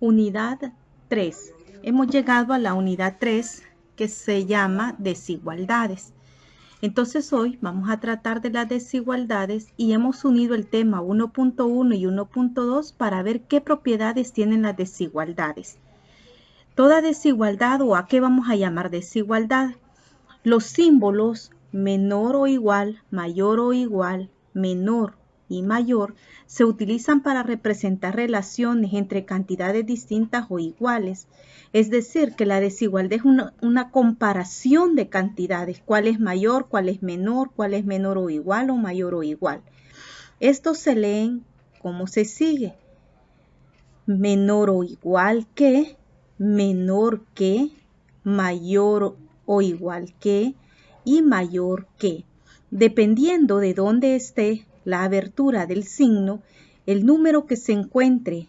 Unidad 3. Hemos llegado a la unidad 3 que se llama desigualdades. Entonces hoy vamos a tratar de las desigualdades y hemos unido el tema 1.1 y 1.2 para ver qué propiedades tienen las desigualdades. Toda desigualdad, o a qué vamos a llamar desigualdad, los símbolos menor o igual, mayor o igual, menor y mayor se utilizan para representar relaciones entre cantidades distintas o iguales. Es decir, que la desigualdad es una comparación de cantidades, cuál es mayor, cuál es menor o igual o mayor o igual. Estos se leen como se sigue: menor o igual que, menor que, mayor o igual que y mayor que. Dependiendo de dónde esté la abertura del signo, el número que se encuentre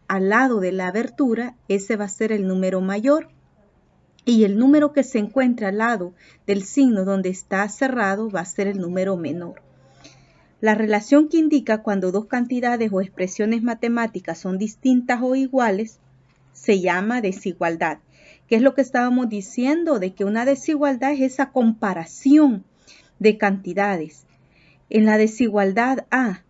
al lado de la abertura, ese va a ser el número mayor, y el número que se encuentra al lado del signo donde está cerrado va a ser el número menor. La relación que indica cuando dos cantidades o expresiones matemáticas son distintas o iguales se llama desigualdad. ¿Qué es lo que estábamos diciendo? De que una desigualdad es esa comparación de cantidades. En la desigualdad A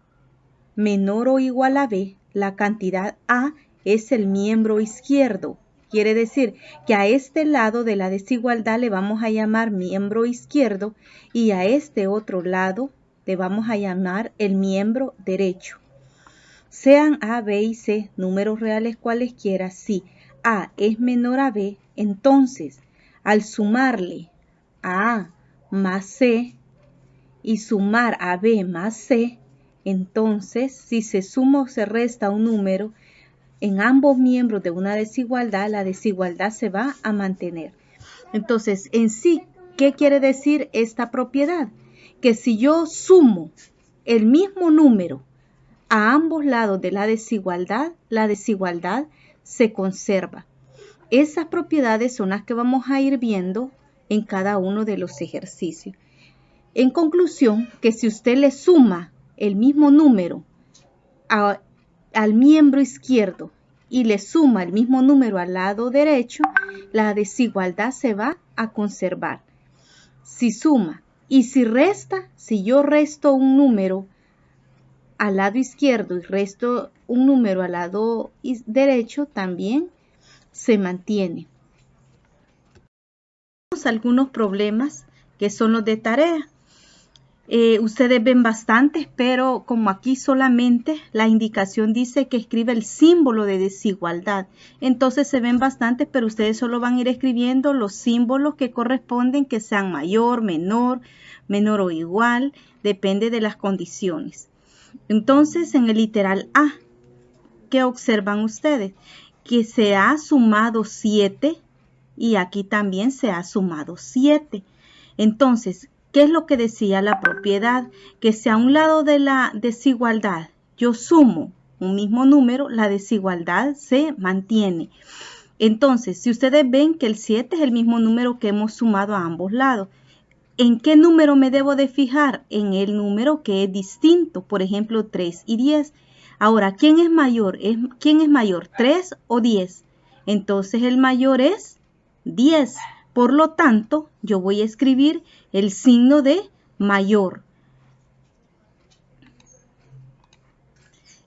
menor o igual a B, la cantidad A es el miembro izquierdo. Quiere decir que a este lado de la desigualdad le vamos a llamar miembro izquierdo y a este otro lado le vamos a llamar el miembro derecho. Sean A, B y C números reales cualesquiera, si A es menor a B, entonces al sumarle a A más C y sumar a B más C, entonces si se suma o se resta un número en ambos miembros de una desigualdad, la desigualdad se va a mantener. Entonces, en sí, ¿qué quiere decir esta propiedad? Que si yo sumo el mismo número a ambos lados de la desigualdad se conserva. Esas propiedades son las que vamos a ir viendo en cada uno de los ejercicios. En conclusión, que si usted le suma el mismo número al miembro izquierdo y le suma el mismo número al lado derecho, la desigualdad se va a conservar. Si suma y si resta, si yo resto un número al lado izquierdo y resto un número al lado derecho, también se mantiene. Tenemos algunos problemas que son los de tarea. Ustedes ven bastantes, pero como aquí solamente la indicación dice que escribe el símbolo de desigualdad, entonces se ven bastantes, pero ustedes solo van a ir escribiendo los símbolos que corresponden, que sean mayor, menor o igual, depende de las condiciones. Entonces, en el literal A, ¿qué observan ustedes? Que se ha sumado 7 y aquí también se ha sumado 7. Entonces, ¿qué es lo que decía la propiedad? Que si a un lado de la desigualdad yo sumo un mismo número, la desigualdad se mantiene. Entonces, si ustedes ven que el 7 es el mismo número que hemos sumado a ambos lados, ¿en qué número me debo de fijar? En el número que es distinto, por ejemplo, 3 y 10. Ahora, ¿quién es mayor? ¿Quién es mayor, 3 o 10? Entonces, el mayor es 10. Por lo tanto, yo voy a escribir el signo de mayor.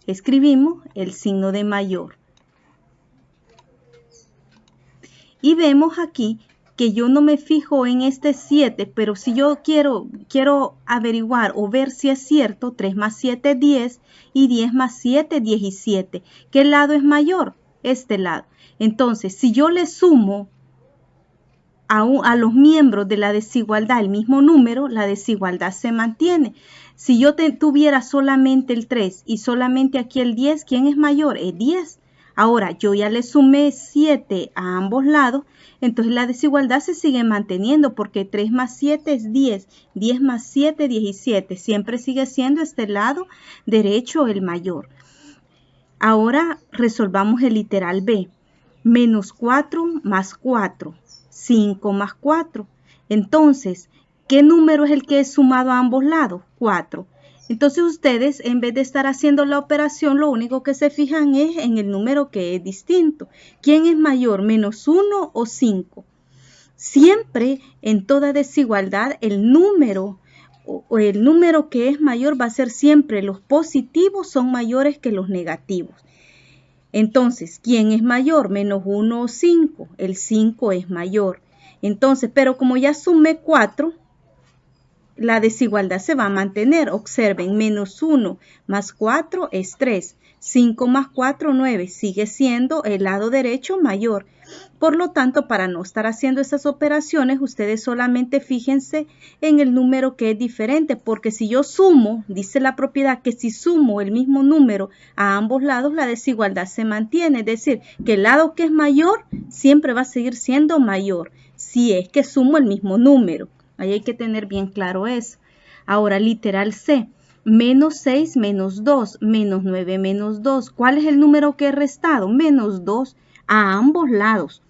Escribimos el signo de mayor. Y vemos aquí que yo no me fijo en este 7, pero si yo quiero averiguar o ver si es cierto, 3 más 7 es 10 y 10 más 7 es 17. ¿Qué lado es mayor? Este lado. Entonces, si yo le sumo a los miembros de la desigualdad el mismo número, la desigualdad se mantiene. Si yo tuviera solamente el 3 y solamente aquí el 10, ¿quién es mayor? Es 10. Ahora, yo ya le sumé 7 a ambos lados, entonces la desigualdad se sigue manteniendo porque 3 más 7 es 10, 10 más 7, 17. Siempre sigue siendo este lado derecho el mayor. Ahora resolvamos el literal B. Menos 4 más 4. 5 más 4. Entonces, ¿qué número es el que es sumado a ambos lados? 4. Entonces ustedes, en vez de estar haciendo la operación, lo único que se fijan es en el número que es distinto. ¿Quién es mayor, -1 o 5? Siempre en toda desigualdad el número o el número que es mayor va a ser siempre los positivos son mayores que los negativos. Entonces, ¿quién es mayor? -1 o 5. El 5 es mayor. Entonces, pero como ya sumé 4, la desigualdad se va a mantener. Observen, -1 más 4 es 3. 5 más 4, 9. Sigue siendo el lado derecho mayor. Por lo tanto, para no estar haciendo esas operaciones, ustedes solamente fíjense en el número que es diferente, porque si yo sumo, dice la propiedad que si sumo el mismo número a ambos lados, la desigualdad se mantiene. Es decir, que el lado que es mayor siempre va a seguir siendo mayor, si es que sumo el mismo número. Ahí hay que tener bien claro eso. Ahora, literal C. -6 menos 2, -9 menos 2. ¿Cuál es el número que he restado? -2 a ambos lados.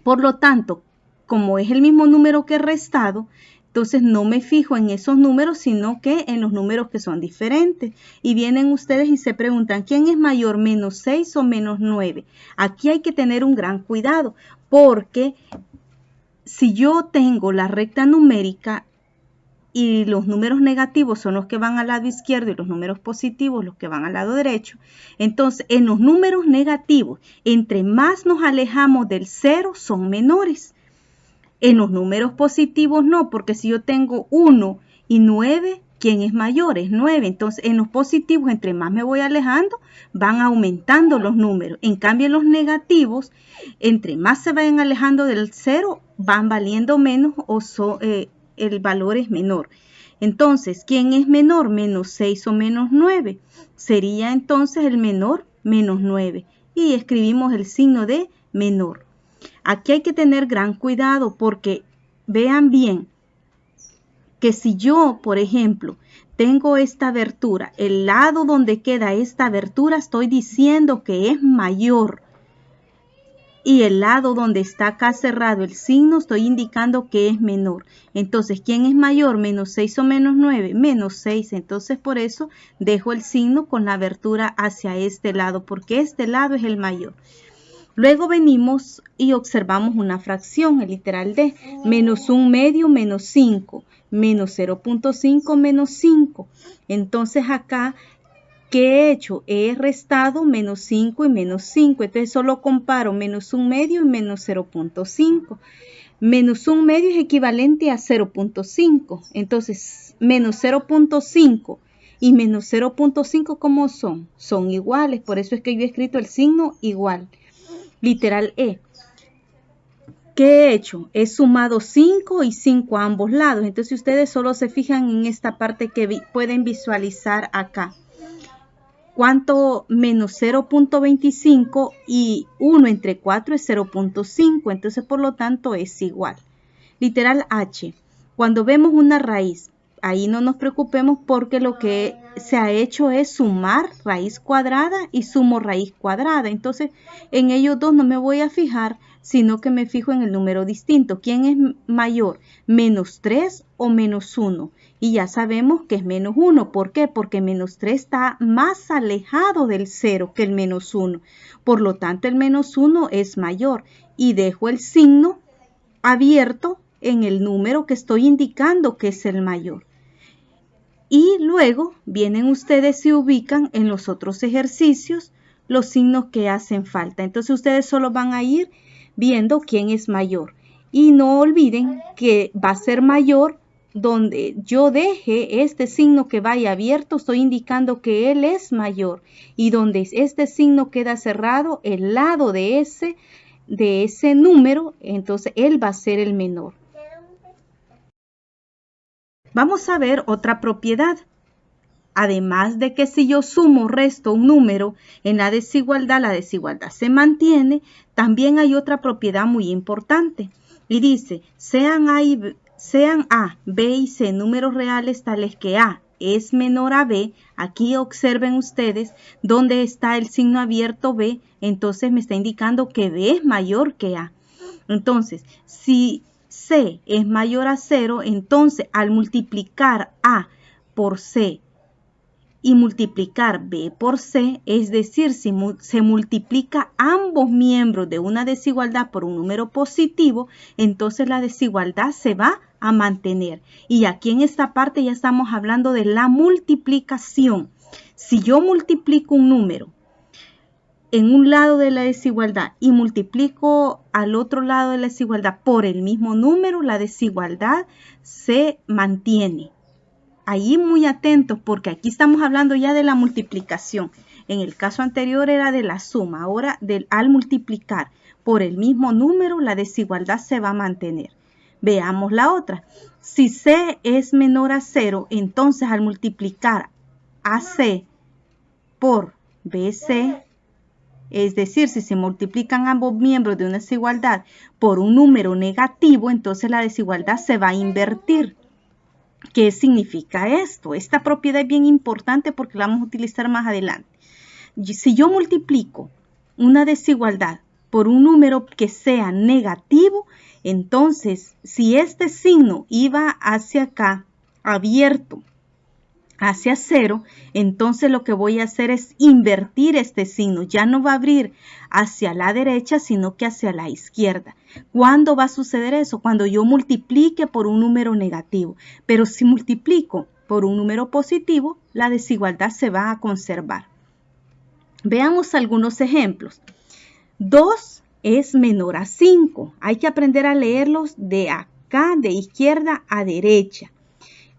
Por lo tanto, como es el mismo número que he restado, entonces no me fijo en esos números, sino que en los números que son diferentes. Y vienen ustedes y se preguntan, ¿quién es mayor, -6 o -9? Aquí hay que tener un gran cuidado, porque si yo tengo la recta numérica y los números negativos son los que van al lado izquierdo y los números positivos los que van al lado derecho, entonces en los números negativos, entre más nos alejamos del 0, son menores. En los números positivos no, porque si yo tengo 1 y 9, ¿quién es mayor? Es 9. Entonces en los positivos, entre más me voy alejando, van aumentando los números. En cambio en los negativos, entre más se vayan alejando del 0, van valiendo menos o el valor es menor. Entonces, ¿quién es menor? -6 o -9. Sería entonces el menor, -9. Y escribimos el signo de menor. Aquí hay que tener gran cuidado porque vean bien que si yo, por ejemplo, tengo esta abertura, el lado donde queda esta abertura estoy diciendo que es mayor. Y el lado donde está acá cerrado el signo estoy indicando que es menor. Entonces, ¿quién es mayor? -6 o -9, -6. Entonces, por eso dejo el signo con la abertura hacia este lado, porque este lado es el mayor. Luego venimos y observamos una fracción, el literal D, -1 medio menos 5, -0.5 menos 5. Entonces acá, ¿qué he hecho? He restado -5 y -5. Entonces solo comparo -1 medio y -0.5. -1 medio es equivalente a 0.5. Entonces, -0.5 y -0.5, ¿cómo son? Son iguales. Por eso es que yo he escrito el signo igual. Literal E. ¿Qué he hecho? He sumado 5 y 5 a ambos lados. Entonces ustedes solo se fijan en esta parte que pueden visualizar acá. ¿Cuánto? -0.25 y 1 entre 4 es 0.5. Entonces, por lo tanto, es igual. Literal H. Cuando vemos una raíz, ahí no nos preocupemos porque lo que se ha hecho es sumar raíz cuadrada y sumo raíz cuadrada. Entonces, en ellos dos no me voy a fijar, sino que me fijo en el número distinto. ¿Quién es mayor? ¿-3 o -1? Y ya sabemos que es -1. ¿Por qué? Porque -3 está más alejado del 0 que el -1. Por lo tanto, el -1 es mayor. Y dejo el signo abierto en el número que estoy indicando que es el mayor. Y luego vienen ustedes y ubican en los otros ejercicios los signos que hacen falta. Entonces ustedes solo van a ir viendo quién es mayor. Y no olviden que va a ser mayor donde yo deje este signo que vaya abierto, estoy indicando que él es mayor. Y donde este signo queda cerrado, el lado de ese número, entonces él va a ser el menor. Vamos a ver otra propiedad. Además de que si yo sumo o resto un número en la desigualdad se mantiene, también hay otra propiedad muy importante. Y dice, sean A, B y C números reales tales que A es menor a B. Aquí observen ustedes dónde está el signo abierto B, entonces me está indicando que B es mayor que A. Entonces, si C es mayor a 0, entonces al multiplicar A por C y multiplicar B por C, es decir, si se multiplica ambos miembros de una desigualdad por un número positivo, entonces la desigualdad se va a mantener. Y aquí en esta parte ya estamos hablando de la multiplicación. Si yo multiplico un número en un lado de la desigualdad y multiplico al otro lado de la desigualdad por el mismo número, la desigualdad se mantiene. Ahí muy atentos porque aquí estamos hablando ya de la multiplicación. En el caso anterior era de la suma, ahora al multiplicar por el mismo número la desigualdad se va a mantener. Veamos la otra. Si C es menor a 0, entonces al multiplicar AC por BC, es decir, si se multiplican ambos miembros de una desigualdad por un número negativo, entonces la desigualdad se va a invertir. ¿Qué significa esto? Esta propiedad es bien importante porque la vamos a utilizar más adelante. Si yo multiplico una desigualdad por un número que sea negativo, entonces si este signo iba hacia acá, abierto, hacia 0, entonces lo que voy a hacer es invertir este signo. Ya no va a abrir hacia la derecha, sino que hacia la izquierda. ¿Cuándo va a suceder eso? Cuando yo multiplique por un número negativo. Pero si multiplico por un número positivo, la desigualdad se va a conservar. Veamos algunos ejemplos. 2 es menor a 5. Hay que aprender a leerlos de acá, de izquierda a derecha.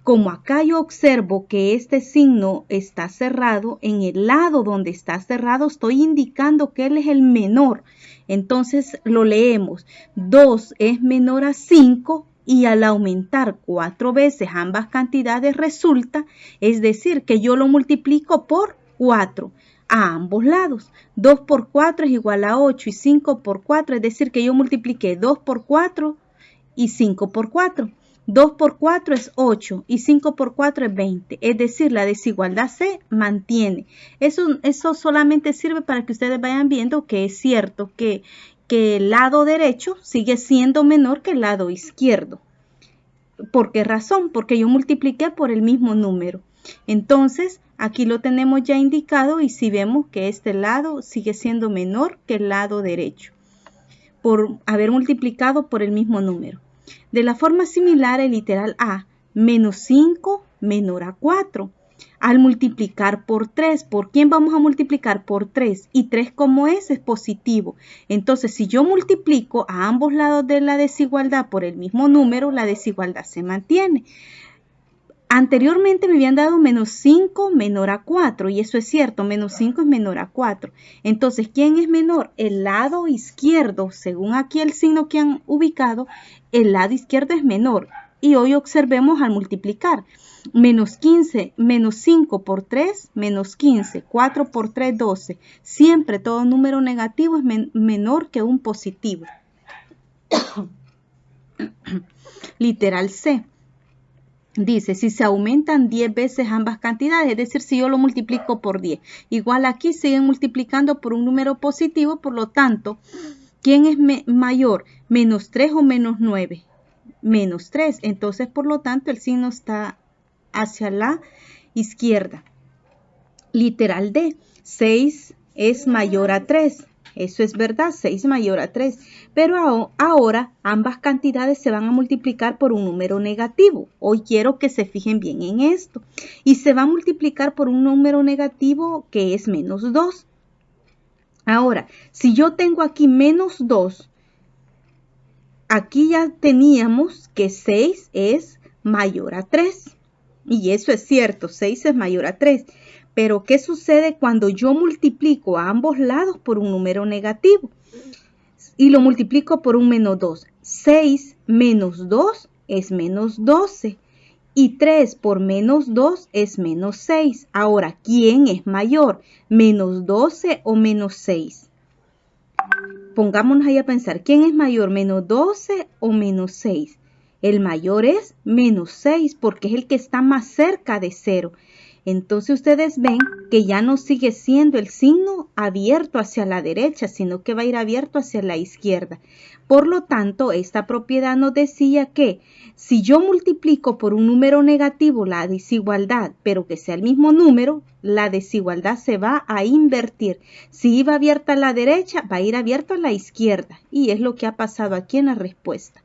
Como acá yo observo que este signo está cerrado, en el lado donde está cerrado estoy indicando que él es el menor. Entonces lo leemos. 2 es menor a 5 y al aumentar 4 veces ambas cantidades resulta, es decir, que yo lo multiplico por 4 a ambos lados. 2 por 4 es igual a 8 y 5 por 4, es decir, que yo multipliqué 2 por 4 y 5 por 4. 2 por 4 es 8 y 5 por 4 es 20. Es decir, la desigualdad se mantiene. Eso solamente sirve para que ustedes vayan viendo que es cierto que el lado derecho sigue siendo menor que el lado izquierdo. ¿Por qué razón? Porque yo multipliqué por el mismo número. Entonces, aquí lo tenemos ya indicado y si vemos que este lado sigue siendo menor que el lado derecho por haber multiplicado por el mismo número. De la forma similar, el literal A, menos 5 menor a 4. Al multiplicar por 3, ¿por quién vamos a multiplicar? Por 3. Y 3 como es positivo. Entonces, si yo multiplico a ambos lados de la desigualdad por el mismo número, la desigualdad se mantiene. Anteriormente me habían dado menos 5 menor a 4 y eso es cierto, menos 5 es menor a 4. Entonces, ¿quién es menor? El lado izquierdo, según aquí el signo que han ubicado, el lado izquierdo es menor. Y hoy observemos al multiplicar. Menos 15, menos 5 por 3, menos 15, 4 por 3, 12. Siempre todo número negativo es menor que un positivo. Literal C. Dice, si se aumentan 10 veces ambas cantidades, es decir, si yo lo multiplico por 10. Igual aquí siguen multiplicando por un número positivo, por lo tanto, ¿quién es mayor? ¿Menos 3 o menos 9? Menos 3. Entonces, por lo tanto, el signo está hacia la izquierda. Literal D. 6 es mayor a 3. Eso es verdad, 6 mayor a 3. Pero ahora ambas cantidades se van a multiplicar por un número negativo. Hoy quiero que se fijen bien en esto. Y se va a multiplicar por un número negativo que es menos 2. Ahora, si yo tengo aquí menos 2, aquí ya teníamos que 6 es mayor a 3. Y eso es cierto, 6 es mayor a 3. Pero, ¿qué sucede cuando yo multiplico a ambos lados por un número negativo? Y lo multiplico por un menos 2. 6 menos 2 es menos 12. Y 3 por menos 2 es menos 6. Ahora, ¿quién es mayor? ¿Menos 12 o menos 6? Pongámonos ahí a pensar. ¿Quién es mayor? ¿Menos 12 o menos 6? El mayor es menos 6 porque es el que está más cerca de 0. Entonces ustedes ven que ya no sigue siendo el signo abierto hacia la derecha, sino que va a ir abierto hacia la izquierda. Por lo tanto, esta propiedad nos decía que si yo multiplico por un número negativo la desigualdad, pero que sea el mismo número, la desigualdad se va a invertir. Si iba abierta a la derecha, va a ir abierto a la izquierda. Y es lo que ha pasado aquí en la respuesta.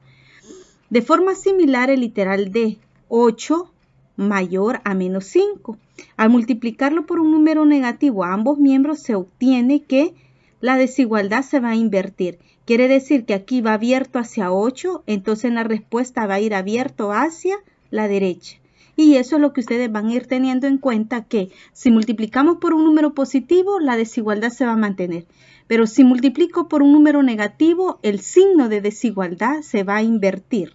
De forma similar, el literal D, 8 mayor a menos 5. Al multiplicarlo por un número negativo a ambos miembros se obtiene que la desigualdad se va a invertir. Quiere decir que aquí va abierto hacia 8, entonces en la respuesta va a ir abierto hacia la derecha. Y eso es lo que ustedes van a ir teniendo en cuenta, que si multiplicamos por un número positivo, la desigualdad se va a mantener. Pero si multiplico por un número negativo, el signo de desigualdad se va a invertir.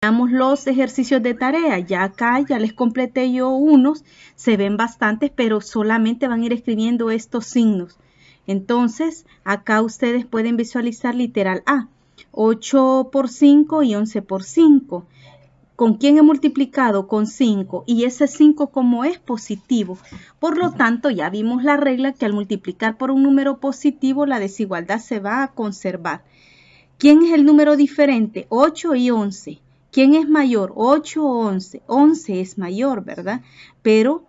Veamos los ejercicios de tarea. Ya acá ya les completé yo unos, se ven bastantes, pero solamente van a ir escribiendo estos signos. Entonces, acá ustedes pueden visualizar literal A, 8 por 5 y 11 por 5. ¿Con quién he multiplicado? Con 5. Y ese 5 como es positivo. Por lo tanto, ya vimos la regla que al multiplicar por un número positivo, la desigualdad se va a conservar. ¿Quién es el número diferente? 8 y 11. ¿Quién es mayor? 8 o 11. 11 es mayor, ¿verdad? Pero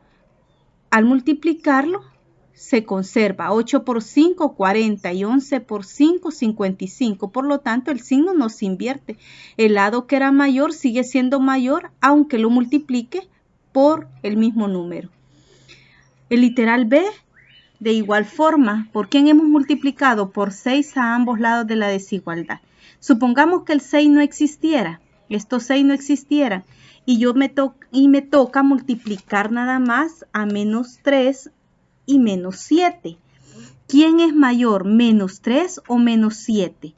al multiplicarlo se conserva. 8 por 5, 40 y 11 por 5, 55. Por lo tanto, el signo no se invierte. El lado que era mayor sigue siendo mayor, aunque lo multiplique por el mismo número. El literal B, de igual forma, ¿por quién hemos multiplicado? Por 6 a ambos lados de la desigualdad. Supongamos que el 6 no existiera. Estos 6 no existieran y me toca multiplicar nada más a menos 3 y menos 7. ¿Quién es mayor, menos 3 o menos 7?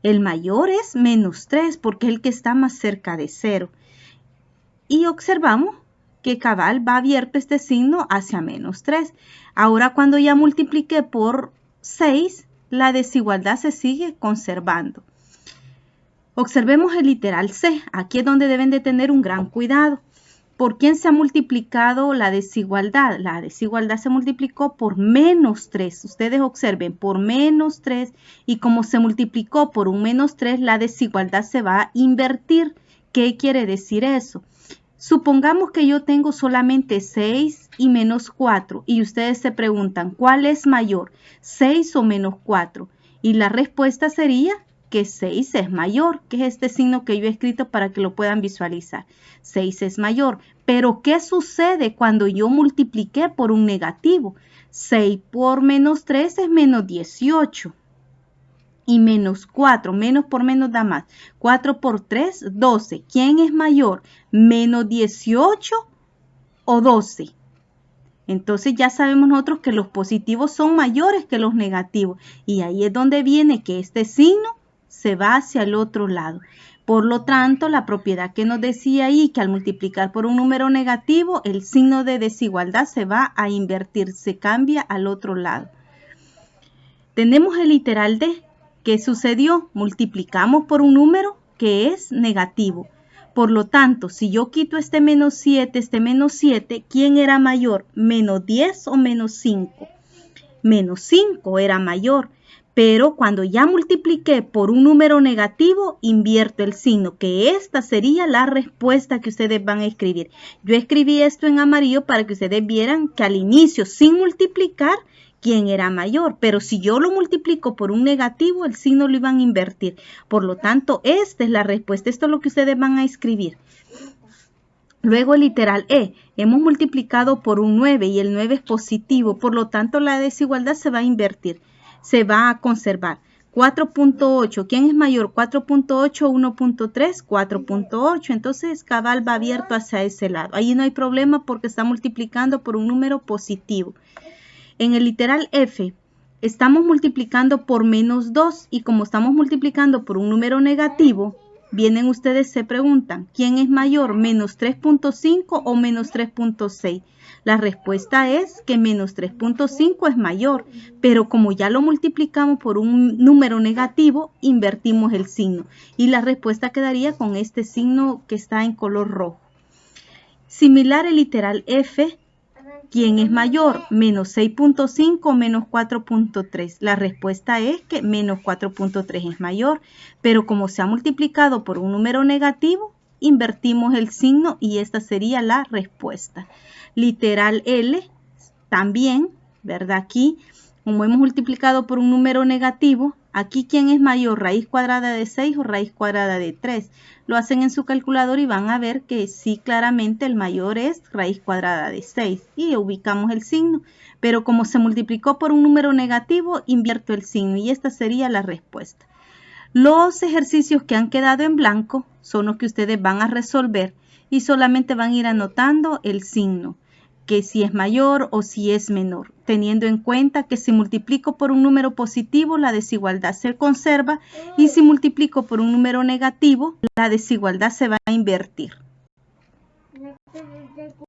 El mayor es menos 3 porque es el que está más cerca de 0. Y observamos que cabal va abierto este signo hacia menos 3. Ahora cuando ya multipliqué por 6, la desigualdad se sigue conservando. Observemos el literal C. Aquí es donde deben de tener un gran cuidado. ¿Por quién se ha multiplicado la desigualdad? La desigualdad se multiplicó por menos 3. Ustedes observen, por menos 3. Y como se multiplicó por un menos 3, la desigualdad se va a invertir. ¿Qué quiere decir eso? Supongamos que yo tengo solamente 6 y menos 4. Y ustedes se preguntan, ¿cuál es mayor? ¿6 o menos 4? Y la respuesta sería que 6 es mayor, que es este signo que yo he escrito para que lo puedan visualizar. 6 es mayor. Pero ¿qué sucede cuando yo multipliqué por un negativo? 6 por menos 3 es menos 18. Y menos 4, menos por menos da más. 4 por 3, 12. ¿Quién es mayor? ¿Menos 18 o 12? Entonces ya sabemos nosotros que los positivos son mayores que los negativos. Y ahí es donde viene que este signo se va hacia el otro lado. Por lo tanto, la propiedad que nos decía ahí, que al multiplicar por un número negativo, el signo de desigualdad se va a invertir, se cambia al otro lado. Tenemos el literal D. ¿Qué sucedió? Multiplicamos por un número que es negativo. Por lo tanto, si yo quito este menos 7, ¿quién era mayor? ¿Menos 10 o menos 5? Menos 5 era mayor. Pero cuando ya multipliqué por un número negativo, invierto el signo, que esta sería la respuesta que ustedes van a escribir. Yo escribí esto en amarillo para que ustedes vieran que al inicio, sin multiplicar, quién era mayor. Pero si yo lo multiplico por un negativo, el signo lo iban a invertir. Por lo tanto, esta es la respuesta. Esto es lo que ustedes van a escribir. Luego el literal E. Hemos multiplicado por un 9 y el 9 es positivo. Por lo tanto, la desigualdad se va a invertir. Se va a conservar. 4.8. ¿Quién es mayor? 4.8 o 1.3. 4.8. Entonces, cabal va abierto hacia ese lado. Ahí no hay problema porque está multiplicando por un número positivo. En el literal F, estamos multiplicando por menos 2. Y como estamos multiplicando por un número negativo, vienen ustedes, se preguntan, ¿quién es mayor? ¿Menos 3.5 o menos 3.6? La respuesta es que menos 3.5 es mayor, pero como ya lo multiplicamos por un número negativo, invertimos el signo. Y la respuesta quedaría con este signo que está en color rojo. Similar el literal F, ¿quién es mayor? Menos 6.5 o menos 4.3. La respuesta es que menos 4.3 es mayor, pero como se ha multiplicado por un número negativo, invertimos el signo y esta sería la respuesta. Literal L, también, ¿verdad? Aquí, como hemos multiplicado por un número negativo, aquí ¿quién es mayor? ¿Raíz cuadrada de 6 o raíz cuadrada de 3? Lo hacen en su calculador y van a ver que sí, claramente el mayor es raíz cuadrada de 6 y ubicamos el signo. Pero como se multiplicó por un número negativo, invierto el signo y esta sería la respuesta. Los ejercicios que han quedado en blanco son los que ustedes van a resolver y solamente van a ir anotando el signo, que si es mayor o si es menor, teniendo en cuenta que si multiplico por un número positivo, la desigualdad se conserva y si multiplico por un número negativo, la desigualdad se va a invertir.